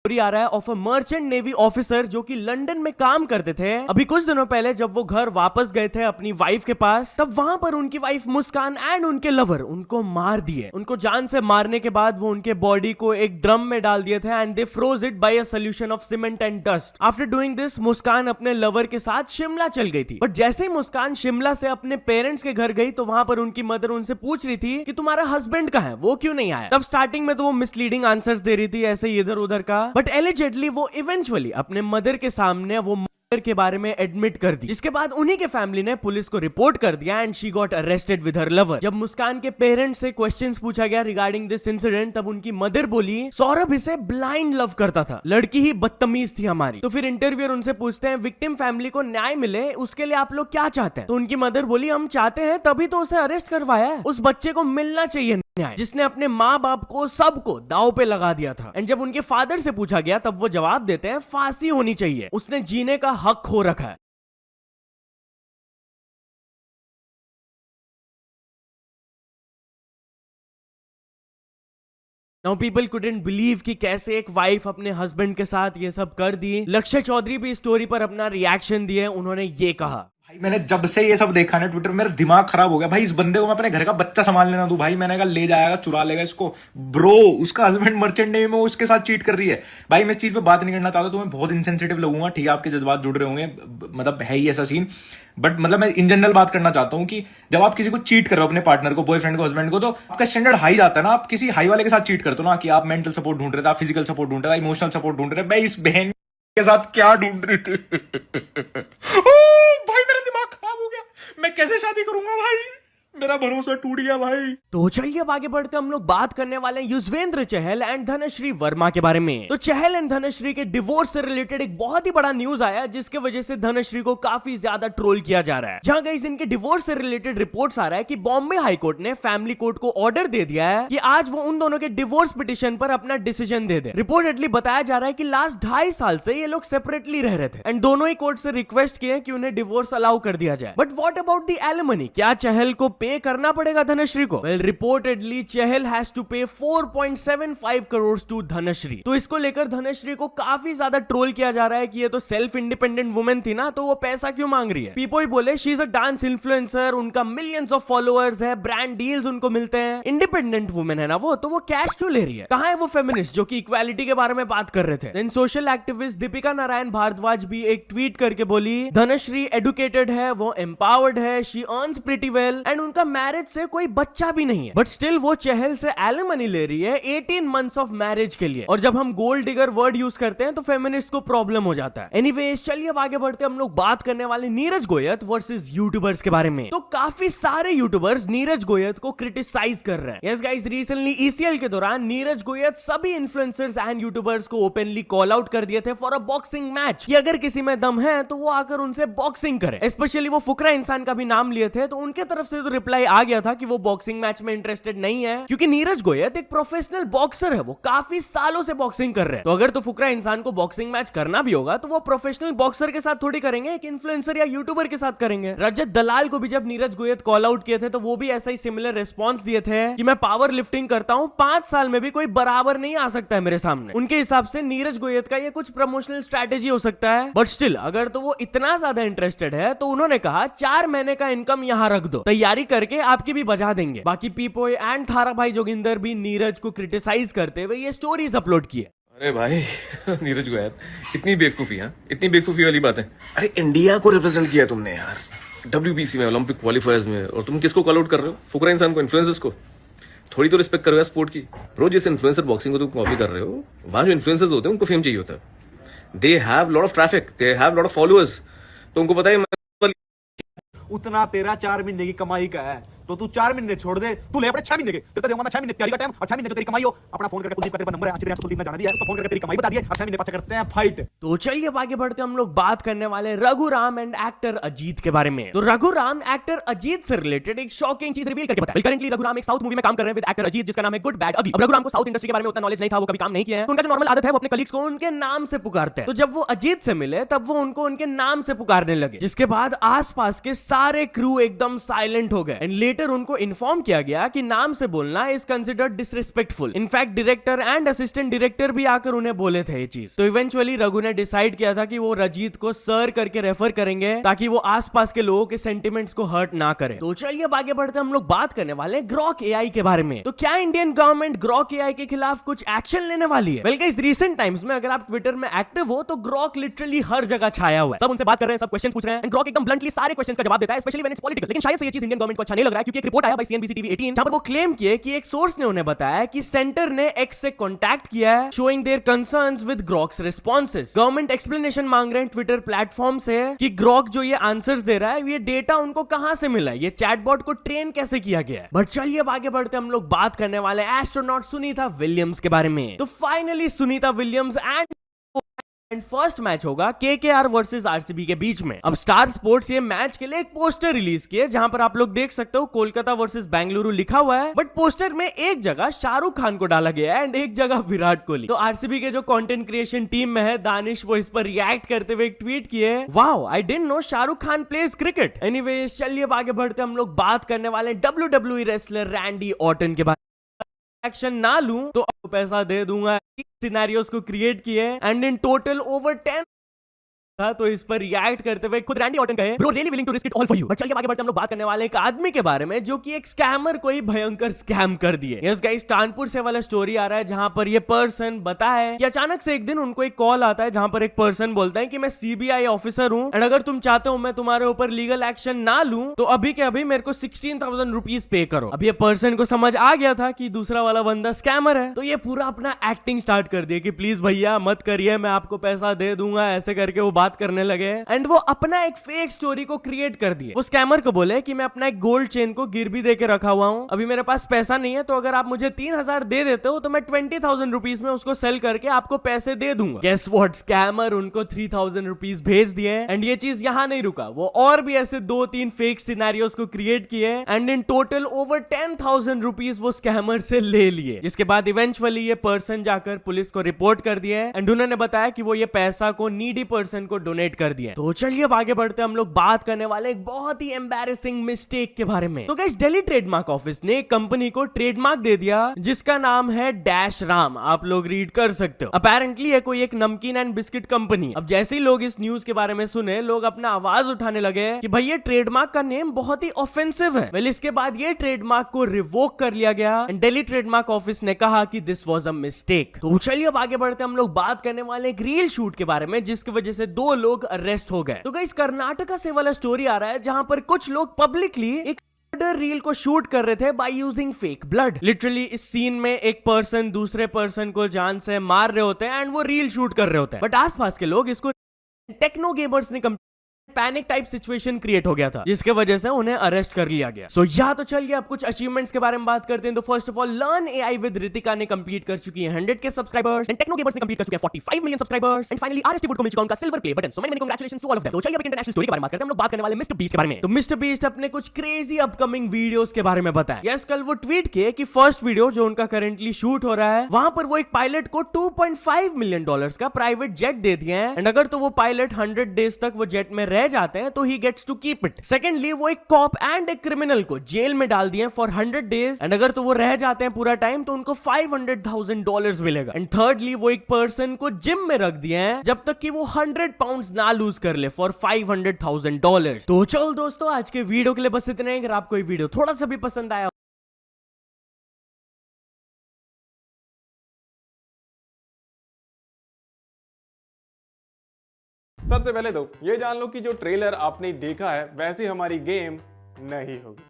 Story आ रहा है of a merchant navy officer जो कि लंदन में काम करते थे। अभी कुछ दिनों पहले जब वो घर वापस गए थे अपनी वाइफ के पास, तब वहां पर उनकी वाइफ मुस्कान एंड उनके लवर उनको मार दिए। उनको जान से मारने के बाद वो उनके बॉडी को एक ड्रम में डाल दिए थे and they froze it by a solution of cement and dust. After doing this Muskaan अपने लवर के साथ शिमला चल गई थी। बट जैसे ही मुस्कान शिमला से अपने पेरेंट्स के घर गई तो वहां पर उनकी मदर उनसे पूछ रही थी कि तुम्हारा हस्बैंड कहाँ है, वो क्यों नहीं आया। तब स्टार्टिंग में तो वो मिसलीडिंग आंसर्स दे रही थी ऐसे इधर उधर का, बट एलिजेडली वो इवेंचुअली अपने मदर के सामने वो के बारे में एडमिट कर दी, जिसके बाद उन्हीं के फैमिली ने पुलिस को रिपोर्ट कर दिया and she got arrested with her lover. जब मुस्कान के पेरेंट्स से क्वेश्चंस पूछा गया रिगार्डिंग दिस इंसिडेंट, तब उनकी मदर बोली सौरभ इसे ब्लाइंड लव करता था, लड़की ही बदतमीज थी हमारी। तो फिर इंटरव्यूअर उनसे पूछते हैं विक्टिम फैमिली को न्याय मिले उसके लिए आप लोग क्या चाहते हैं। तो उनकी मदर बोली हम चाहते हैं, तभी तो उसे अरेस्ट करवाया है, उस बच्चे को मिलना चाहिए न्याय जिसने अपने माँ बाप को सबको दांव पे लगा दिया था। एंड जब उनके फादर से पूछा गया तब वो जवाब देते हैं फांसी होनी चाहिए, उसने जीने का हक खो रखा है। नाउ पीपल कुडंट बिलीव कि कैसे एक वाइफ अपने हस्बैंड के साथ ये सब कर दी। लक्ष्य चौधरी भी इस स्टोरी पर अपना रिएक्शन दिए। उन्होंने ये कहा, भाई मैंने जब से ये सब देखा ना ट्विटर, मेरा दिमाग खराब हो गया। भाई इस बंदे को मैं अपने घर का बच्चा संभाल लेना दूं, भाई मैंने कहा ले जाएगा, चुरा लेगा इसको। ब्रो उसका हस्बैंड मर्चेंट नेवी में, वो उसके साथ चीट कर रही है। भाई मैं इस चीज पे बात नहीं करना चाहता, तो मैं बहुत इनसेंसिटिव लगूंगा, ठीक है, आपके जज्बात जुड़ रहे होंगे, मतलब है ही ऐसा सीन। बट मतलब मैं इन जनरल बात करना चाहता हूं कि जब आप किसी को चीट कर रहे हो, अपने पार्टनर को, बॉयफ्रेंड को, हस्बैंड को, तो आपका स्टैंडर्ड हाई जाता है ना। आप किसी हाई वाले के साथ चीट करते हो ना, कि आप मेंटल सपोर्ट ढूंढ रहे थे, आप फिजिकल सपोर्ट ढूंढ रहे थे, इमोशनल सपोर्ट ढूंढ रहे थे। मैं इस बहन के साथ क्या ढूंढ रही थी। भाई मेरा दिमाग खराब हो गया, मैं कैसे शादी करूंगा भाई, मेरा भरोसा टूट गया भाई। तो चलिए अब आगे बढ़ते हम लोग बात करने वाले हैं युजवेंद्र चहल एंड धनश्री वर्मा के बारे में। तो चहल एंड धनश्री के डिवोर्स से रिलेटेड एक बहुत ही बड़ा न्यूज आया जिसके वजह से धनश्री को काफी ज्यादा ट्रोल किया जा रहा है। जहां गाइस इनके डिवोर्स से रिलेटेड रिपोर्ट्स आ रहा है कि बॉम्बे हाई कोर्ट ने फैमिली कोर्ट को ऑर्डर दे दिया है कि आज वो उन दोनों के डिवोर्स पिटिशन पर अपना डिसीजन दे दे। रिपोर्टेडली बताया जा रहा है कि लास्ट 2.5 साल से ये लोग सेपरेटली रह रहे थे एंड दोनों ही कोर्ट से रिक्वेस्ट किए कि उन्हें डिवोर्स अलाउ कर दिया जाए। But what about the alimony, क्या चहल को पे करना पड़ेगा धनश्री को? Well reportedly Chahal has to pay 4.75 crore to Dhanashree. तो इसको लेकर धनश्री को काफी ज्यादा ट्रोल किया जा रहा है कि ये तो सेल्फ इंडिपेंडेंट वुमेन थी ना, तो वो पैसा क्यों मांग रही है। पीपल बोले she is a dance influencer, उनका मिलियंस ऑफ फॉलोअर्स है, ब्रांड डील्स उनको मिलते हैं, इंडिपेंडेंट वुमेन है ना वो, तो वो कैश क्यों ले रही है। कहां है वो फेमिनिस्ट जो कि इक्वालिटी के बारे में बात कर रहे थे। Then social activist Deepika Narayan Bhardwaj भी एक ट्वीट करके बोली धनश्री एडुकेटेड है, वो एम्पावर्ड है, she earns pretty well and उनका मैरिज से कोई बच्चा भी नहीं है, बट स्टिल वो चहल से एलिमनी ले रही है 18 मंथ्स ऑफ मैरिज के लिए। और जब हम गोल्ड डिगर वर्ड यूज करते हैं तो फेमिनिस्ट को प्रॉब्लम हो जाता है। एनीवेज चलिए अब आगे बढ़ते हम लोग बात करने वाले नीरज गोयत वर्सेस यूट्यूबर्स के बारे में। तो काफी सारे यूट्यूबर्स नीरज गोयत को क्रिटिसाइज कर रहे हैं। यस गाइस, रिसेंटली ईसीएल के दौरान नीरज गोयत सभी इन्फ्लुएंसर्स एंड यूट्यूबर्स को ओपनली कॉल आउट कर दिए थे फॉर अ बॉक्सिंग मैच कि अगर किसी में दम है तो वो आकर उनसे बॉक्सिंग करे। स्पेशली वो फुकरा इंसान का भी नाम लिए थे, तो उनके तरफ से तो रिप्लाई आ गया था कि वो बॉक्सिंग मैच में इंटरेस्टेड नहीं है, क्योंकि नीरज गोयत एक प्रोफेशनल बॉक्सर है, वो काफी सालों से बॉक्सिंग कर रहे हैं। तो अगर तो फुकरा इंसान को बॉक्सिंग मैच करना भी होगा तो वो प्रोफेशनल बॉक्सर के साथ थोड़ी करेंगे, एक इन्फ्लुएंसर या यूट्यूबर के साथ करेंगे। रजत दलाल को भी जब नीरज गोयत कॉल आउट किए थे तो वो भी ऐसा ही सिमिलर रिस्पॉन्स दिए थे कि मैं पावर लिफ्टिंग करता हूं, 5 साल में भी कोई बराबर नहीं आ सकता है मेरे सामने। उनके हिसाब से नीरज गोयत का ये कुछ प्रमोशनल स्ट्रैटेजी हो सकता है, बट स्टिल अगर तो वो इतना ज्यादा इंटरेस्टेड है तो उन्होंने कहा 4 महीने का इनकम यहां रख दो, तैयारी करके आपकी भी बजा देंगे। बाकी पीपोय एंड थारा भाई जोगिंदर भी नीरज को क्रिटिसाइज करते हुए ये स्टोरीज अपलोड किए। अरे भाई नीरज गोयत, इतनी बेवकूफी है, इतनी बेवकूफी वाली बात है। अरे इंडिया को रिप्रेजेंट किया तुमने यार WBC में, ओलंपिक क्वालिफायर्स में, और तुम किसको कॉल आउट कर रहे हो? फुकरा इंसान को, इन्फ्लुएंसर्स को। थोड़ी तो रिस्पेक्ट करो यार स्पोर्ट की। ब्रो जिस इन्फ्लुएंसर बॉक्सिंग को तुम कॉपी कर रहे हो, वहां जो इन्फ्लुएंसर्स होते हैं उनको फेम चाहिए होता है। They have lot of traffic, they have lot of followers. तो उनको पता है उतना तेरा 4 महीने की कमाई का है, तो तू 4 महीने छोड़ दे, तू ले अपने 6 महीने के, तेरे को दूंगा मैं 6 महीने तैयारी का टाइम, और 6 महीने जो तेरी कमाई हो अपना फोन करके कुलदीप का तेरे नंबर है, आज तेरे कुलदीप ने जाना दिया है, उसको फोन करके तेरी कमाई बता दिए, और 6 महीने पाछा करते हैं फाइट। तो चलिए अब आगे बढ़ते हम लोग बात करने वाले रघुराम एंड एक्टर अजीत के बारे में। तो रघुराम एक्टर अजीत से रिलेटेड एक शॉकिंग चीज रिवील करके बताया। करंटली रघुराम एक साउथ मूवी में काम कर रहे हैं विद एक्टर अजीत जिसका नाम है गुड बैड अभी। अब रघुराम को साउथ इंडस्ट्री के बारे में उतना नॉलेज नहीं था, वो कभी काम नहीं किया है, तो उनका जो नॉर्मल आदत है वो अपने कलीग्स को उनके नाम से पुकारते हैं। तो जब वो अजीत से मिले तब वो उनको उनके नाम से पुकारने लगे, जिसके बाद आसपास के सारे क्रू एकदम साइलेंट हो गए एंड लेटर लेटर उनको इन्फॉर्म किया गया कि नाम से बोलना is considered disrespectful. In fact director and assistant director भी आकर उन्हें बोले थे ये चीज। तो इवेंचुअली रघु ने डिसाइड किया था कि वो रजीत को सर करके रेफर करेंगे ताकि वो आसपास के लोगों के सेंटिमेंट्स को हर्ट ना करे। तो चलिए अब आगे बढ़ते हम लोग बात करने वाले हैं ग्रॉक एआई के बारे में। तो क्या इंडियन गवर्नमेंट ग्रॉक एआई के खिलाफ कुछ एक्शन लेने वाली है? वेल गाइस, रिसेंट टाइम्स में अगर आप ट्विटर में एक्टिव हो तो ग्रॉक लिटरली हर जगह छाया हुआ है। सब उनसे बात कर रहे हैं, सब क्वेश्चन पूछ रहे हैं एंड ग्रॉक एकदम ब्लंटली सारे क्वेश्चंस का जवाब देता है, स्पेशली व्हेन इट्स पॉलिटिकल। लेकिन शायद से ये चीज इंडियन गवर्नमेंट को अच्छा नहीं लग रहा है, क्योंकि एक रिपोर्ट आया बाय सीएनबीसी टीवी 18 जहां पर वो क्लेम किए कि एक सोर्स ने उन्हें बताया कि सेंटर ने एक्स से कांटेक्ट किया है showing their concerns with Grok's responses. Government explanation मांग रहे हैं ट्विटर प्लेटफॉर्म से कि ग्रॉक जो ये आंसर्स दे रहा है ये डेटा उनको कहां से मिला है, ये चैटबॉट को ट्रेन कैसे किया गया है। बट चलिए अब आगे बढ़ते हम लोग बात करने वाले एस्ट्रोनॉट सुनीता विलियम्स के बारे में। तो finally Sunita Williams and first match होगा केकेआर वर्सेस आरसीबी के बीच में। अब स्टार स्पोर्ट्स ये मैच के लिए एक पोस्टर रिलीज किए जहां पर आप लोग देख सकते हो कोलकाता वर्सेस बेंगलुरु लिखा हुआ है, बट पोस्टर में एक जगह शाहरुख खान को डाला गया है एंड एक जगह विराट कोहली। तो आरसीबी के जो कंटेंट क्रिएशन टीम में है दानिश, वो इस पर रिएक्ट करते हुए एक ट्वीट किए, wow I didn't know Shahrukh Khan pledge cricket. Anyways चलिए अब आगे बढ़ते हम लोग बात करने वाले WWE रेसलर रैंडी ऑर्टन के बारे में। एक्शन ना लूं तो आपको पैसा दे दूंगा। सिनेरियोस को क्रिएट किए एंड इन टोटल ओवर 10 था, तो इस पर रिएक्ट करते हुए खुद रैंडी ऑर्टन कहे, bro really willing to risk it all for you. But चलिए आगे बढ़ते हम लोग बात करने वाले एक आदमी के बारे में जो कि एक स्कैमर को ही भयंकर स्कैम कर दिए। यस गाइस, कानपुर से वाला स्टोरी आ रहा है जहां पर ये पर्सन बताया है कि अचानक से एक दिन उनको एक कॉल आता है जहां पर एक पर्सन बोलता है कि मैं सीबीआई ऑफिसर हूं एंड अगर तुम चाहते हो मैं तुम्हारे ऊपर लीगल एक्शन ना लूं तो अभी के अभी मेरे को 16,000 रुपीज पे करो। अब ये पर्सन को समझ आ गया था कि दूसरा वाला बंदा स्कैमर है, तो ये पूरा अपना एक्टिंग स्टार्ट कर दिया कि प्लीज भैया मत करिए, मैं आपको पैसा दे दूंगा, ऐसे करके वो बात करने लगे एंड वो अपना एक फेक स्टोरी को क्रिएट कर दिए। वो स्कैमर को बोले कि मैं अपना एक गोल्ड चेन को गिरवी दे के रखा हुआ हूं, अभी मेरे पास पैसा नहीं है, तो अगर आप मुझे 3,000 दे देते हो तो मैं 20,000 रुपीज में उसको सेल करके आपको पैसे दे दूंगा। गेस व्हाट, स्कैमर उनको 3,000 रुपीज भेज दिए एंड ये चीज यहां नहीं रुका, वो और भी ऐसे 2-3 फेक सिनेरियोस को क्रिएट किए and in total over 10,000 rupees वो स्कैमर से ले लिए। जिसके बाद इवेंचुअली ये पर्सन जाकर पुलिस को रिपोर्ट कर दिया एंड उन्होंने बताया कि वो ये पैसा को नीडी पर्सन को डोनेट कर दिया। तो चलिए अब आगे बढ़ते हम लोग बात करने वाले एक बहुत ही एम्बैरेसिंग मिस्टेक के बारे में। तो गाइस, दिल्ली ट्रेडमार्क ऑफिस ने एक कंपनी को ट्रेडमार्क दे दिया जिसका नाम है डैश राम। आप लोग रीड कर सकते हो। अपेरेंटली ये कोई एक नमकीन एंड बिस्किट कंपनी। अब जैसे ही लोग इस न्यूज के बारे में सुने, लोग अपना आवाज उठाने लगे कि भाई ये ट्रेडमार्क का नेम बहुत ही ऑफेंसिव है। वेल इसके बाद ये ट्रेडमार्क को रिवोक कर लिया गया एंड दिल्ली ट्रेडमार्क ऑफिस ने कहा कि दिस वाज अ मिस्टेक। तो चलिए अब आगे बढ़ते हम लोग बात करने वाले एक रील शूट के बारे में जिसकी वजह से 2 लोग अरेस्ट हो गए। तो गाइस, कर्नाटका से वाला स्टोरी आ रहा है जहां पर कुछ लोग पब्लिकली एक रील को शूट कर रहे थे by using fake blood. Literally इस सीन में एक पर्सन दूसरे पर्सन को जान से मार रहे होते हैं एंड वो रील शूट कर रहे होते हैं, बट आसपास के लोग इसको टेक्नो गेमर्स ने पैनिक टाइप सिचुएशन क्रिएट हो गया था जिसके वजह से उन्हें अरेस्ट कर लिया गया। सो या तो चलिए अब कुछ अचीवमेंट्स के बारे में बात करते हैं। तो first of all learn AI with Ritika ने कंप्लीट कर चुकी है 100K subscribers and Techno Gamerz ने कंप्लीट कर चुके हैं 45 million subscribers and finally RST Wood को मिल चुका उनका silver play button. So many congratulations to all of them. तो चलिए अब एक इंटरनेशनल स्टोरी के बारे में बात करते हैं। हम लोग बात करने वाले मिस्टर बीस्ट के बारे में। तो मिस्टर बीस्ट अपने कुछ क्रेजी अपकमिंग वीडियोस के बारे में बताया। यस, कल वो ट्वीट किए कि फर्स्ट वीडियो जो उनका करंटली शूट हो रहा है वहां पर वो एक पायलट को $2.5 मिलियन का प्राइवेट जेट दे दिए हैं एंड अगर तो वो पायलट 100 डेज तक वो जेट में रह जाते हैं तो ही gets to keep it. Secondly, वो एक कॉप एंड एक क्रिमिनल को जेल में डाल दिए फॉर 100 डेज एंड अगर तो वो रह जाते हैं पूरा टाइम तो उनको $500,000 मिलेगा। एंड थर्डली, वो एक पर्सन को जिम में रख दिए हैं जब तक कि वो 100 पाउंड्स ना लूज कर ले फॉर $500,000। तो चलो दोस्तों, आज के वीडियो के लिए बस इतना ही। अगर आपको ये वीडियो थोड़ा सा भी पसंद आया सबसे पहले तो ये जान लो कि जो ट्रेलर आपने देखा है वैसे हमारी गेम नहीं होगी।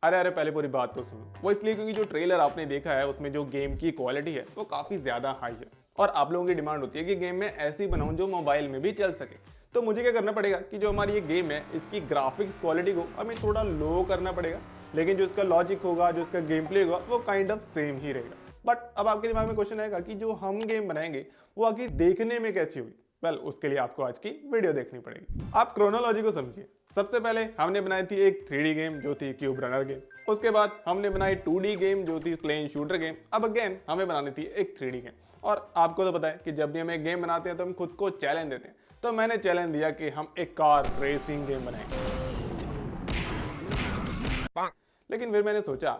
अरे पहले पूरी बात तो सुनो। वो इसलिए क्योंकि जो ट्रेलर आपने देखा है उसमें जो गेम की क्वालिटी है वो काफी ज्यादा हाई है और आप लोगों की डिमांड होती है कि गेम में ऐसी बनाऊं जो मोबाइल में भी चल सके। तो मुझे क्या करना पड़ेगा कि जो हमारी ये गेम है इसकी ग्राफिक्स क्वालिटी को हमें थोड़ा लो करना पड़ेगा, लेकिन जो इसका लॉजिक होगा, जो इसका गेम प्ले होगा वो काइंड ऑफ सेम ही रहेगा। बट अब आपके दिमाग में क्वेश्चन आएगा कि जो हम गेम बनाएंगे वो आखिर देखने में कैसी होगी। वेल, उसके लिए आपको आज की वीडियो देखनी पड़ेगी। आप क्रोनोलॉजी को समझिए। सबसे पहले हमने बनाई थी एक 3D गेम जो थी क्यूब रनर गेम। उसके बाद हमने बनाई 2D गेम जो थी प्लेन शूटर गेम। अब अगेन हमें बनानी थी एक 3D गेम। और आपको तो पता है कि जब भी हम एक गेम बनाते हैं तो हम खुद को चैलेंज देते हैं। तो मैंने चैलेंज दिया कि हम एक कार रेसिंग गेम बनाएंगे। लेकिन फिर मैंने सोचा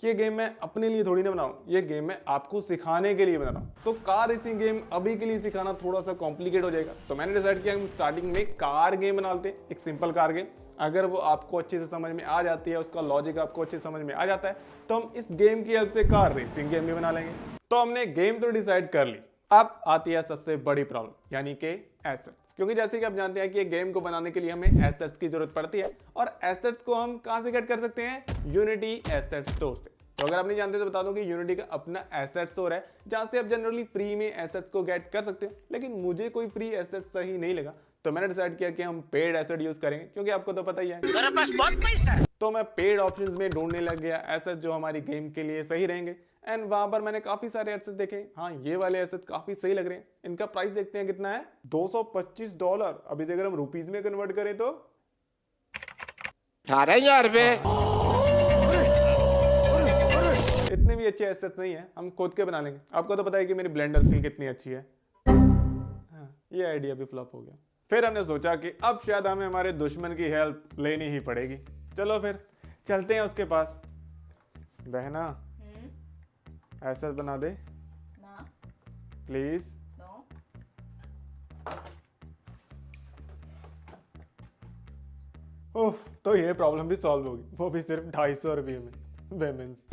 कि ये गेम मैं अपने लिए थोड़ी ना बनाऊं, ये गेम मैं आपको सिखाने के लिए बना रहा हूं। तो कार रेसिंग गेम अभी के लिए सिखाना थोड़ा सा कॉम्प्लिकेट हो जाएगा, तो मैंने डिसाइड किया हम स्टार्टिंग में कार गेम बना लेते हैं, एक सिंपल कार गेम। अगर वो आपको अच्छे से समझ में आ जाती है, उसका लॉजिक आपको अच्छे से समझ में आ जाता है, तो हम इस गेम की हेल्प से कार रेसिंग गेम भी बना लेंगे। तो हमने गेम तो डिसाइड कर ली, अब आती है सबसे बड़ी प्रॉब्लम, यानी कि एसेट्स। क्योंकि जैसे कि आप जानते हैं कि गेम को बनाने के लिए हमें एसेट्स की जरूरत पड़ती है, और एसेट्स को हम कहां से गेट कर सकते हैं? यूनिटी एसेट स्टोर से। तो अगर आप नहीं जानते तो बता दूं कि यूनिटी का अपना एसेट स्टोर है, जहां से आप जनरली फ्री में एसेट्स को गेट कर सकते हैं। लेकिन मुझे कोई फ्री एसेट सही नहीं लगा, तो मैंने डिसाइड किया कि हम पेड एसेट यूज करेंगे, क्योंकि आपको तो पता ही है मेरे पास बहुत पैसा है। तो मैं पेड ऑप्शंस में ढूंढने लग गया एसेट जो हमारी गेम के लिए सही रहेंगे, एंड वहां पर मैंने काफी सारे एसेट्स देखे। हाँ, ये वाले एसेट्स काफी सही लग रहे हैं। इनका प्राइस देखते हैं कितना है, $225। अब इसे अगर हम रुपीज में कन्वर्ट करें तो 18,000 रुपए। इतने भी अच्छे एसेट्स नहीं है, हम खुद के बना लेंगे। आपको तो पता है कि मेरी ब्लेंडर स्किल कितनी अच्छी है। हाँ, ये आइडिया भी फ्लॉप हो गया। फिर हमने सोचा कि अब शायद हमें हमारे दुश्मन की हेल्प लेनी ही पड़ेगी। चलो फिर चलते हैं उसके पास। बहना, एसेट बना दे ना, प्लीज। नो। ओह, तो ये प्रॉब्लम भी सॉल्व होगी, वो भी सिर्फ 250 रुपये में। वेमेंस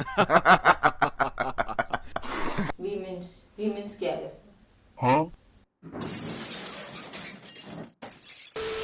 वीमेंस क्या है इसमें?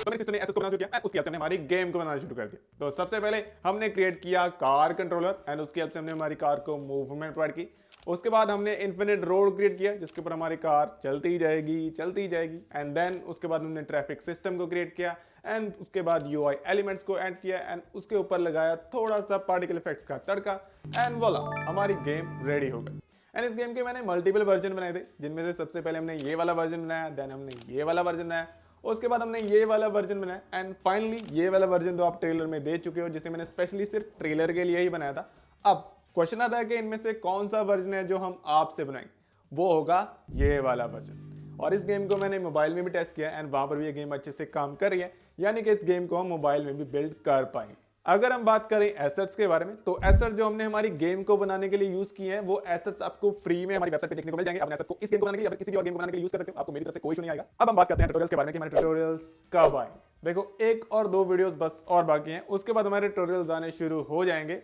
तो मेरे सिस्टर ने एसेट्स को बनाना शुरू किया, एंड उसकी हेल्प से हमने हमारी गेम को बनाना शुरू कर दिया। तो सबसे पहले हमने क्रिएट किया कार कंट्रोलर, एंड उसकी हेल्प से हमने हमारी कार को मूवमेंट प्रोवाइड की। उसके बाद हमने इन्फिनिट रोड क्रिएट किया, जिसके ऊपर हमारी कार चलती जाएगी। एंड देन उसके बाद हमने ट्रैफिक सिस्टम को क्रिएट किया, एंड उसके बाद यूआई एलिमेंट्स को ऐड किया, एंड उसके ऊपर लगाया थोड़ा सा पार्टिकल इफेक्ट्स का तड़का, एंड वोला, हमारी गेम रेडी हो गई। एंड इस गेम के मैंने मल्टीपल वर्जन बनाए थे, जिनमें से सबसे पहले हमने ये वाला वर्जन बनाया, देन हमने ये वाला वर्जन बनाया, उसके बाद हमने ये वाला वर्जन बनाया, एंड फाइनली ये वाला वर्जन तो आप ट्रेलर में देख चुके हो, जिसे मैंने स्पेशली सिर्फ ट्रेलर के लिए ही बनाया था। अब क्वेश्चन आता है कि इनमें से कौन सा वर्जन है जो हम आपसे बनाएंगे? वो होगा ये वाला वर्जन। और इस गेम को मैंने मोबाइल में भी टेस्ट किया, एंड वहां पर भी ये गेम अच्छे से काम कर रही है, यानी कि इस गेम को हम मोबाइल में भी बिल्ड कर पाएंगे। अगर हम बात करें एसेट्स के बारे में, तो एसेट्स जो हमने हमारी गेम को बनाने के लिए यूज किए हैं, वो एसेट्स आपको फ्री में हमारी वेबसाइट पे देखने को मिल जाएंगे। आप एसेट्स को इस गेम को बनाने के लिए या किसी भी और गेम को बनाने के लिए यूज कर सकते हो, आपको मेरी तरफ से कोई इशू नहीं आएगा। अब हम बात करते हैं ट्यूटोरियल्स के बारे में कि हमारे ट्यूटोरियल्स कब आए। देखो, 1 और 2 वीडियोस बस और बाकी हैं, उसके बाद हमारे ट्यूटोरियल्स आने शुरू हो जाएंगे।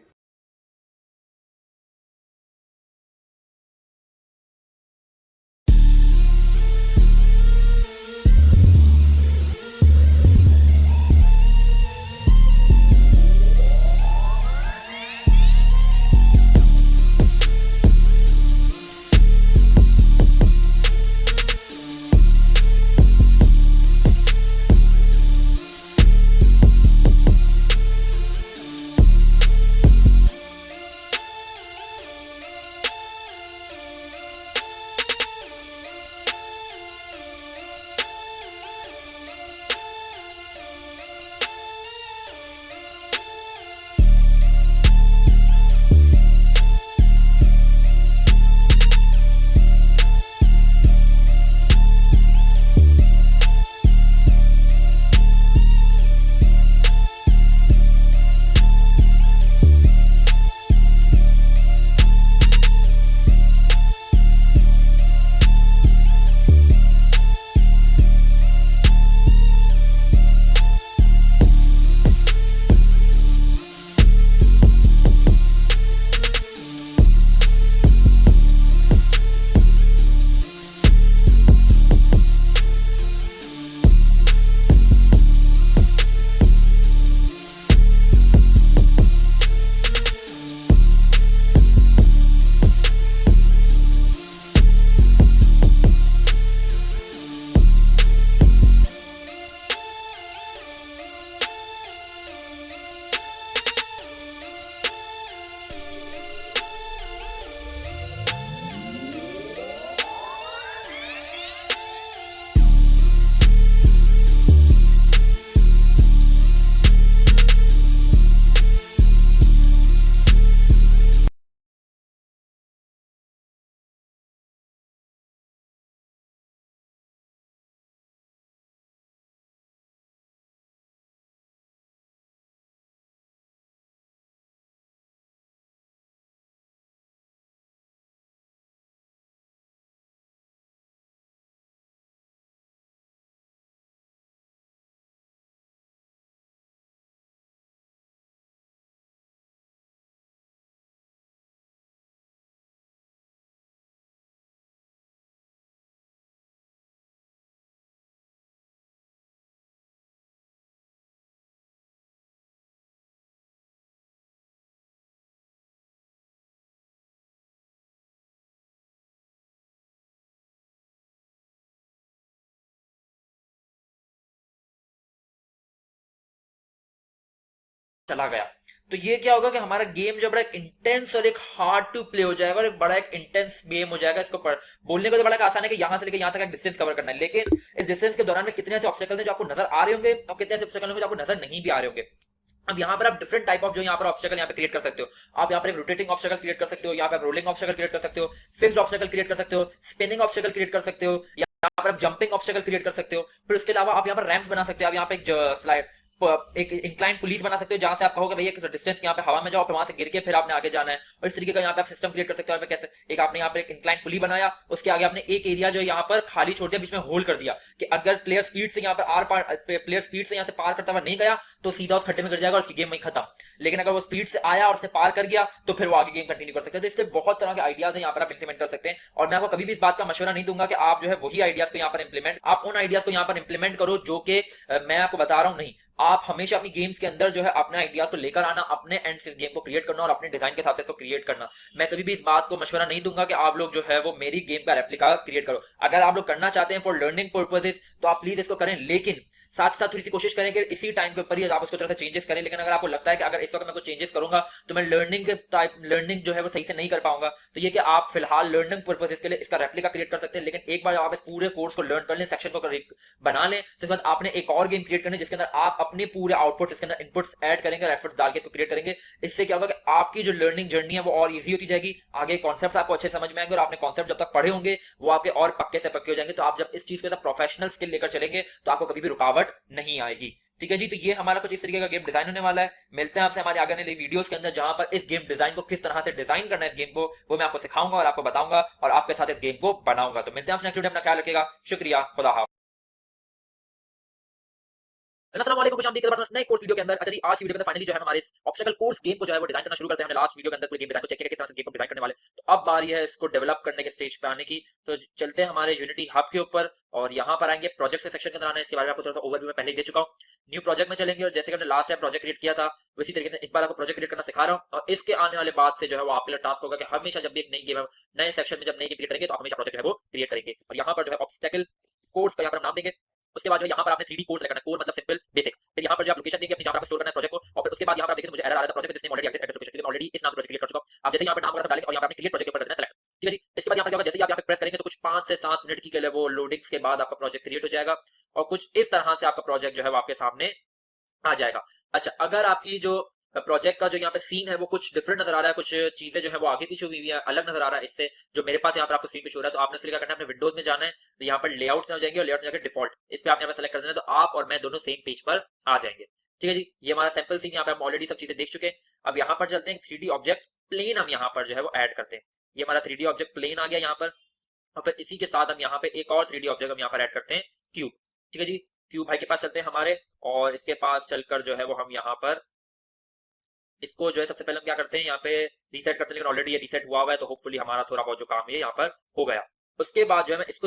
चला गया। तो ये क्या होगा कि हमारा गेम जो बड़ा एक इंटेंस और एक हार्ड टू प्ले हो जाएगा और एक बड़ा एक इंटेंस गेम हो जाएगा। इसको बोलने को तो बड़ा आसान है कि यहाँ से लेकर यहाँ तक एक डिस्टेंस कवर करना है, लेकिन इस डिस्टेंस के दौरान में कितने ऐसे ऑब्स्टेकल्स हैं जो आपको नजर आ रहे होंगे और कितने ऐसे ऑब्स्टेकल्स होंगे जो आपको नजर नहीं भी आ रहे होंगे। अब यहाँ पर आप डिफरेंट टाइप ऑफ जो यहाँ पर ऑब्स्टेकल यहाँ पे क्रिएट कर सकते हो। आप यहाँ पर एक रोटेटिंग ऑब्स्टेकल क्रिएट कर सकते हो, यहाँ पे रोलिंग ऑब्स्टेकल क्रिएट कर सकते हो, फिक्स्ड ऑब्स्टेकल क्रिएट कर सकते हो, स्पिनिंग ऑब्स्टेकल क्रिएट कर सकते हो, यहाँ पर आप जंपिंग ऑब्स्टेकल क्रिएट कर सकते हो। फिर उसके अलावा आप यहाँ पर रैम्प्स बना सकते हो। आप यहाँ पे एक स्लाइड एक इंक्लाइन पुलिस बना सकते हो जहां से आप कहोगे भैया एक डिस्टेंस यहाँ पे हवा में जाओ, फिर वहां से गिर के फिर आपने आगे जाना है। और इस तरीके का यहाँ पे आप सिस्टम क्रिएट कर सकते हो। कैसे एक आपने यहाँ पे एक इंक्लाइन पुली बनाया, उसके आगे आपने एक एरिया जो यहाँ पर खाली छोड़ दिया, बीच में होल कर दिया कि अगर प्लेयर स्पीड से यहाँ से पार करता हुआ नहीं गया तो सीधा उस खड्डे में गिर जाएगा और उसकी गेम वहीं खत्म। लेकिन अगर वो स्पीड से आया और उससे पार कर गया तो फिर वो आगे गेम कंटिन्यू कर सकते हैं। तो इसलिए बहुत तरह के आइडियाज है यहाँ पर आप इंप्लीमेंट कर सकते हैं। और मैं आपको कभी भी इस बात का मशवरा नहीं दूंगा कि आप जो है वही आइडियाज को यहाँ पर इंप्लीमेंट, आप उन आइडियाज को यहाँ पर इंप्लीमेंट करो जो कि मैं आपको बता रहा हूं। नहीं, आप हमेशा अपनी गेम्स के अंदर जो है अपने आइडियाज को लेकर आना, अपने एंड से इस गेम को क्रिएट करना और अपने डिजाइन के हिसाब से इसको क्रिएट करना। मैं कभी भी इस बात को मशवरा नहीं दूंगा कि आप लोग जो है वो मेरी गेम का रेप्लिका क्रिएट करो। अगर आप लोग करना चाहते हैं फॉर लर्निंग पर्पसेस तो आप प्लीज इसको करें, लेकिन साथ साथ थोड़ी सी कोशिश करें कि इसी टाइम के ऊपर ही आप उसको थोड़ा सा चेंजेस करें। लेकिन अगर आपको लगता है कि अगर इस वक्त मैं कुछ चेंजेस करूंगा तो मैं लर्निंग जो है वो सही से नहीं कर पाऊंगा, तो ये कि आप फिलहाल लर्निंग पर्पसेस के लिए इसका रेप्लिका क्रिएट कर सकते हैं। लेकिन एक बार जब आप इस पूरे कोर्स को लर्न कर लें, सेक्शन को बना लें, तो इस बाद आपने एक और गेम क्रिएट करनी जिसके अंदर आप अपने पूरे आउटपुट इसके अंदर इनपुट्स ऐड करेंगे और एफर्ट्स डाल के इसको क्रिएट करेंगे। इससे क्या होगा कि आपकी जो लर्निंग जर्नी है वो और ईजी होती जाएगी, आगे कॉन्सेप्ट आपको अच्छे समझ में आएंगे और आपने कॉन्सेप्ट जब तक पढ़े होंगे वो आपके और पक्के से पक्के हो जाएंगे। तो आप जब इस चीज को प्रोफेशनल स्किल लेकर चलेंगे तो आपको कभी भी रुकावट नहीं आएगी। ठीक है जी, तो ये हमारा कुछ इस तरीके का गेम डिजाइन होने वाला है। मिलते हैं आपसे हमारे आगे वाले वीडियोस के अंदर जहां पर इस गेम डिजाइन को किस तरह से डिजाइन करना है, इस गेम को वो मैं आपको सिखाऊंगा और आपको बताऊंगा और आपके साथ इस गेम को बनाऊंगा। तो मिलते हैं आपसे नेक्स्ट वीडियो में, अपना ख्याल रखिएगा। शुक्रिया, खुदा हाफिज़। अस्सलाम वालेकुम, खुश आमदीद नए कोर्स वीडियो के अंदर। अच्छा जी, आज की वीडियो के अंदर फाइनली जो है हमारे इस ऑब्स्टेकल कोर्स गेम को जो है वो डिजाइन करना शुरू करते हैं। हमने लास्ट वीडियो के अंदर पूरे गेम डिजाइन को चेक किया किस तरह से गेम को डिजाइन करने वाले, तो अब बारी है इसको डेवलप करने के स्टेज पे आने की। तो चलते हैं हमारे यूनिटी हब के ऊपर और यहाँ पर आएंगे प्रोजेक्ट से सेक्शन के अंदर आना है। इसके बारे में आपको थोड़ा सा ओवरव्यू में पहले ही दे चुका हूँ। न्यू प्रोजेक्ट में चलेंगे और जैसे कि हमने लास्ट टाइम प्रोजेक्ट क्रिएट किया था उसी तरीके से इस बार आपको प्रोजेक्ट क्रिएट करना सिखा रहा हूँ। और इसके आने वाले बाद से जो है वो आपके लिए टास्क होगा कि हमेशा जब भी एक नई गेम नए सेक्शन में जब नई गेम क्रिएट करेंगे तो हमेशा प्रोजेक्ट जो है वो क्रिएट करेंगे। और यहाँ पर जो है ऑब्स्टेकल कोर्स का यहाँ पर नाम देंगे। उसके बाद जो यहाँ पर आपने 3D कोर्स रखना है, कोर मतलब सिंपल बेसिक। फिर यहाँ पर जो आप लोकेशन देंगे अपनी जहाँ पर स्टोर करना है प्रोजेक्ट को, और फिर उसके बाद यहाँ पर आप देखें मुझे एरर आ रहा था प्रोजेक्ट जिसने ऑलरेडी एक्सेस लोकेशन ऑलरेडी इस नाम से प्रोजेक्ट क्रिएट कर चुका हूं। आप जैसे यहाँ पर नाम वगैरह डालेंगे और यहाँ पर आपने क्रिएट प्रोजेक्ट के ऊपर करना है सेलेक्ट। ठीक है जी, इसके बाद यहाँ पर क्या होगा, जैसे ही आप यहाँ पे प्रेस करेंगे तो कुछ 5 से 7 मिनट की के लिए वो लोडिंग्स के बाद आपका प्रोजेक्ट क्रिएट हो जाएगा और कुछ इस तरह से आपका प्रोजेक्ट जो है वो आपके सामने आ जाएगा। अच्छा, अगर आपकी जो प्रोजेक्ट का जो यहाँ पे सीन है वो कुछ डिफरेंट नजर आ रहा है, कुछ चीजें जो है वो आगे पीछे हुई है, अलग नजर आ रहा है इससे जो मेरे पास यहाँ पर आपको स्क्रीन पे शो हो रहा है, तो आपने इसके लिए क्या करना है, अपने विंडोज में जाना है, तो यहाँ पर लेआउट में हो जाएंगे और लेआउट में जाकर डिफॉल्ट इस पे आप यहाँ पे सेलेक्ट कर देना, तो आप और मैं दोनों सेम पेज पर आ जाएंगे। ठीक है जी, ये हमारा सैंपल सीन, यहाँ पे हम ऑलरेडी सब चीजें देख चुके हैं। अब यहाँ पर चलते हैं 3D ऑब्जेक्ट प्लेन, हम यहाँ पर जो है वो ऐड करते हैं। ये हमारा 3D ऑब्जेक्ट प्लेन आ गया यहाँ पर, और फिर इसी के साथ हम यहाँ पे एक और 3D ऑब्जेक्ट हम यहाँ पर ऐड करते हैं, क्यूब। ठीक है जी, क्यूब भाई के पास चलते हैं हमारे, और इसके पास चलकर जो है वो हम यहाँ पर इसको जो है सबसे पहले हम क्या करते हैं, यहाँ पे रीसेट करते हैं, लेकिन ऑलरेडी ये रीसेट हुआ है तो होपफुली हमारा थोड़ा बहुत जो काम है यहाँ पर हो गया। उसके बाद जो है मैं इसको